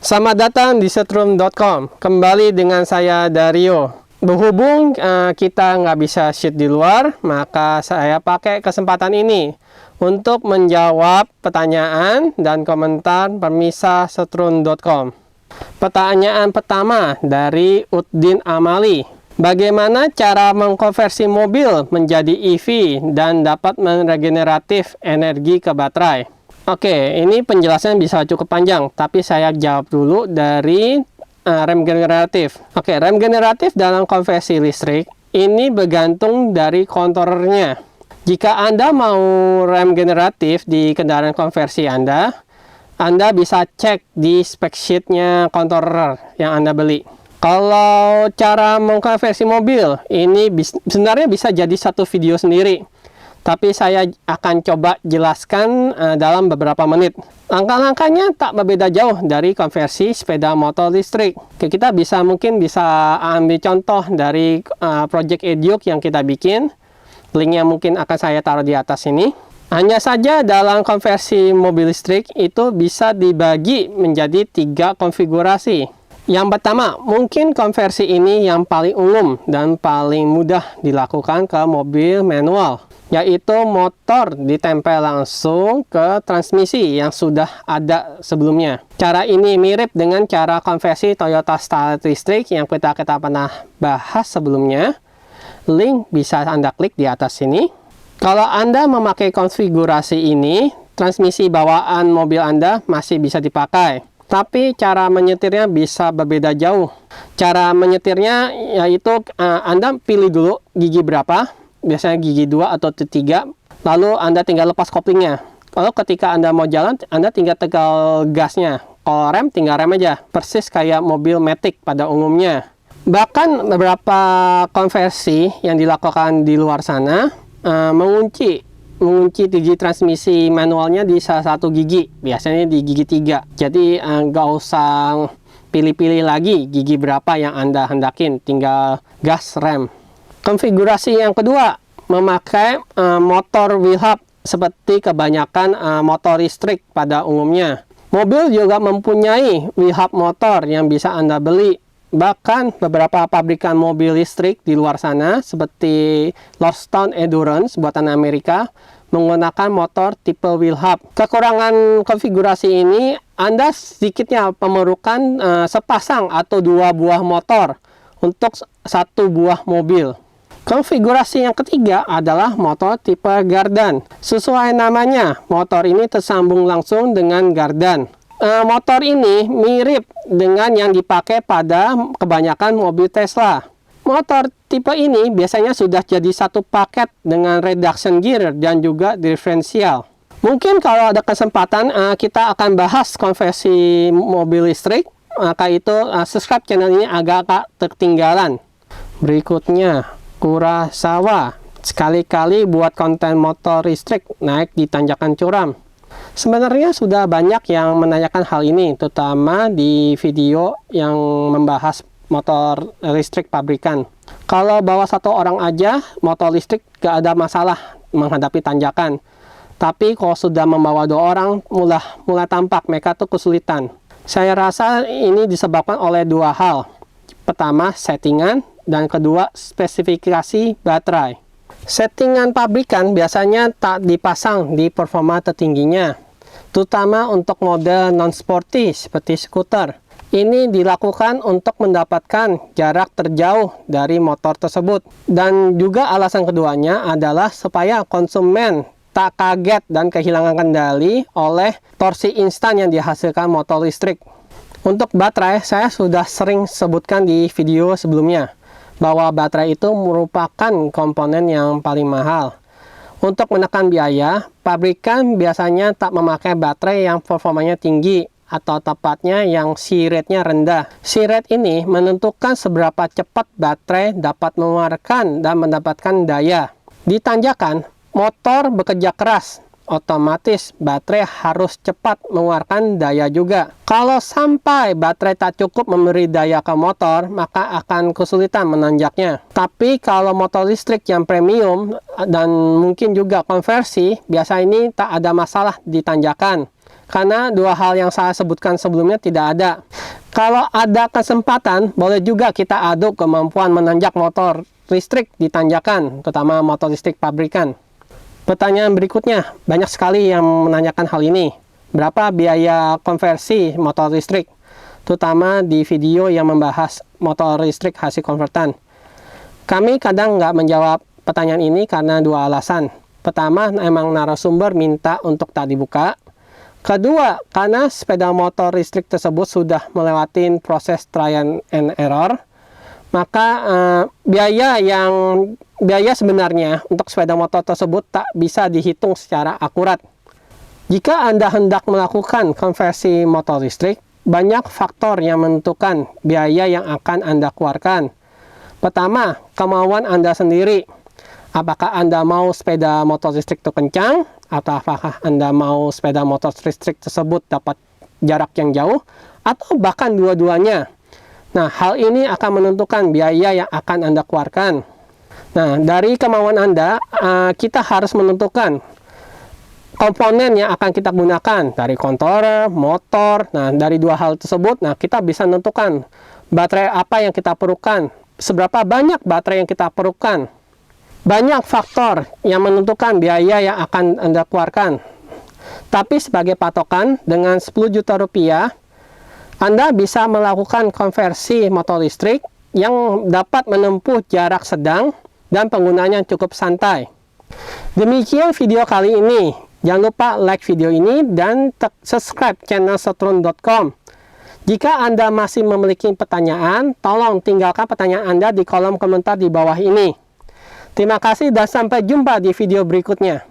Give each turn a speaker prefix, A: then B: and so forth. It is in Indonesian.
A: Selamat datang di setrum.com. Kembali dengan saya Dario. Berhubung kita nggak bisa shoot di luar, maka saya pakai kesempatan ini untuk menjawab pertanyaan dan komentar pemirsa setrum.com. Pertanyaan pertama dari Udin Amali. Bagaimana cara mengkonversi mobil menjadi EV dan dapat meregeneratif energi ke baterai? Oke, ini penjelasan bisa cukup panjang, tapi saya jawab dulu dari rem generatif. Oke, rem generatif dalam konversi listrik ini bergantung dari kontorornya. Jika Anda mau rem generatif di kendaraan konversi Anda bisa cek di spec sheet-nya kontoror yang Anda beli. Kalau cara mengkonversi mobil, ini sebenarnya bisa jadi satu video sendiri. Tapi saya akan coba jelaskan dalam beberapa menit. Langkah-langkahnya tak berbeda jauh dari konversi sepeda motor listrik. Oke, kita mungkin bisa ambil contoh dari Project Eduke yang kita bikin. Linknya mungkin akan saya taruh di atas ini. Hanya saja dalam konversi mobil listrik itu bisa dibagi menjadi 3 konfigurasi. Yang pertama, mungkin konversi ini yang paling umum dan paling mudah dilakukan ke mobil manual, yaitu motor ditempel langsung ke transmisi yang sudah ada sebelumnya. Cara ini mirip dengan cara konversi Toyota Starlet listrik yang kita pernah bahas sebelumnya. Link bisa Anda klik di atas sini. Kalau Anda memakai konfigurasi ini, transmisi bawaan mobil Anda masih bisa dipakai. Tapi cara menyetirnya bisa berbeda jauh. Cara menyetirnya yaitu Anda pilih dulu gigi berapa, biasanya gigi 2 atau 3, lalu Anda tinggal lepas koplingnya. Kalau ketika Anda mau jalan, Anda tinggal tegal gasnya. Kalau rem, tinggal rem aja. Persis kayak mobil Matic pada umumnya. Bahkan beberapa konversi yang dilakukan di luar sana, mengunci gigi transmisi manualnya di salah satu gigi, biasanya di gigi 3. Jadi nggak usah pilih-pilih lagi gigi berapa yang Anda hendakin, tinggal gas rem. Konfigurasi yang kedua, memakai motor wheel hub seperti kebanyakan motor listrik pada umumnya. Mobil juga mempunyai wheel hub motor yang bisa Anda beli. Bahkan beberapa pabrikan mobil listrik di luar sana seperti Lordstown Endurance buatan Amerika menggunakan motor tipe wheel hub. Kekurangan konfigurasi ini, Anda sedikitnya memerlukan sepasang atau 2 buah motor untuk 1 buah mobil. Konfigurasi yang ketiga adalah motor tipe gardan. Sesuai namanya, motor ini tersambung langsung dengan gardan. Motor ini mirip dengan yang dipakai pada kebanyakan mobil Tesla. Motor tipe ini biasanya sudah jadi satu paket dengan reduction gear dan juga diferensial. Mungkin kalau ada kesempatan kita akan bahas konversi mobil listrik, maka itu subscribe channel ini agak tertinggalan. Berikutnya, Kurosawa. Sekali-kali buat konten motor listrik naik di tanjakan curam. Sebenarnya sudah banyak yang menanyakan hal ini, terutama di video yang membahas motor listrik pabrikan. Kalau bawa 1 orang aja, motor listrik gak ada masalah menghadapi tanjakan. Tapi kalau sudah membawa 2 orang, mulai tampak mereka tuh kesulitan. Saya rasa ini disebabkan oleh 2 hal. Pertama, settingan, dan kedua, spesifikasi baterai. Settingan pabrikan biasanya tak dipasang di performa tertingginya, terutama untuk model non-sporty seperti skuter. Ini dilakukan untuk mendapatkan jarak terjauh dari motor tersebut. Dan juga alasan keduanya adalah supaya konsumen tak kaget dan kehilangan kendali oleh torsi instan yang dihasilkan motor listrik. Untuk baterai, saya sudah sering sebutkan di video sebelumnya bahwa baterai itu merupakan komponen yang paling mahal. Untuk menekan biaya, pabrikan biasanya tak memakai baterai yang performanya tinggi, atau tepatnya yang C-rate-nya rendah. C-rate ini menentukan seberapa cepat baterai dapat mengeluarkan dan mendapatkan daya. Di tanjakan, motor bekerja keras, otomatis baterai harus cepat mengeluarkan daya juga. Kalau sampai baterai tak cukup memberi daya ke motor, maka akan kesulitan menanjaknya. Tapi kalau motor listrik yang premium dan mungkin juga konversi, biasa ini tak ada masalah di tanjakan. karena dua hal yang saya sebutkan sebelumnya tidak ada. Kalau ada kesempatan, boleh juga kita adu kemampuan menanjak motor listrik di tanjakan, terutama motor listrik pabrikan. Pertanyaan berikutnya, banyak sekali yang menanyakan hal ini. Berapa biaya konversi motor listrik? Terutama di video yang membahas motor listrik hasil konvertan. Kami kadang nggak menjawab pertanyaan ini karena dua alasan. Pertama, emang narasumber minta untuk tak dibuka. Kedua, karena sepeda motor listrik tersebut sudah melewati proses trial and error, maka biaya sebenarnya untuk sepeda motor tersebut tak bisa dihitung secara akurat. Jika Anda hendak melakukan konversi motor listrik, banyak faktor yang menentukan biaya yang akan Anda keluarkan. Pertama, kemauan Anda sendiri. Apakah Anda mau sepeda motor listrik itu kencang, atau apakah Anda mau sepeda motor listrik tersebut dapat jarak yang jauh, atau bahkan dua-duanya. Nah, hal ini akan menentukan biaya yang akan Anda keluarkan. Nah, dari kemauan Anda, kita harus menentukan komponen yang akan kita gunakan dari controller, motor. Nah, dari dua hal tersebut, kita bisa menentukan baterai apa yang kita perlukan, seberapa banyak baterai yang kita perlukan. Banyak faktor yang menentukan biaya yang akan Anda keluarkan. Tapi sebagai patokan, dengan 10 juta rupiah, Anda bisa melakukan konversi motor listrik yang dapat menempuh jarak sedang dan penggunanya cukup santai. Demikian video kali ini. Jangan lupa like video ini dan subscribe channel Setron.com. Jika Anda masih memiliki pertanyaan, tolong tinggalkan pertanyaan Anda di kolom komentar di bawah ini. Terima kasih dan sampai jumpa di video berikutnya.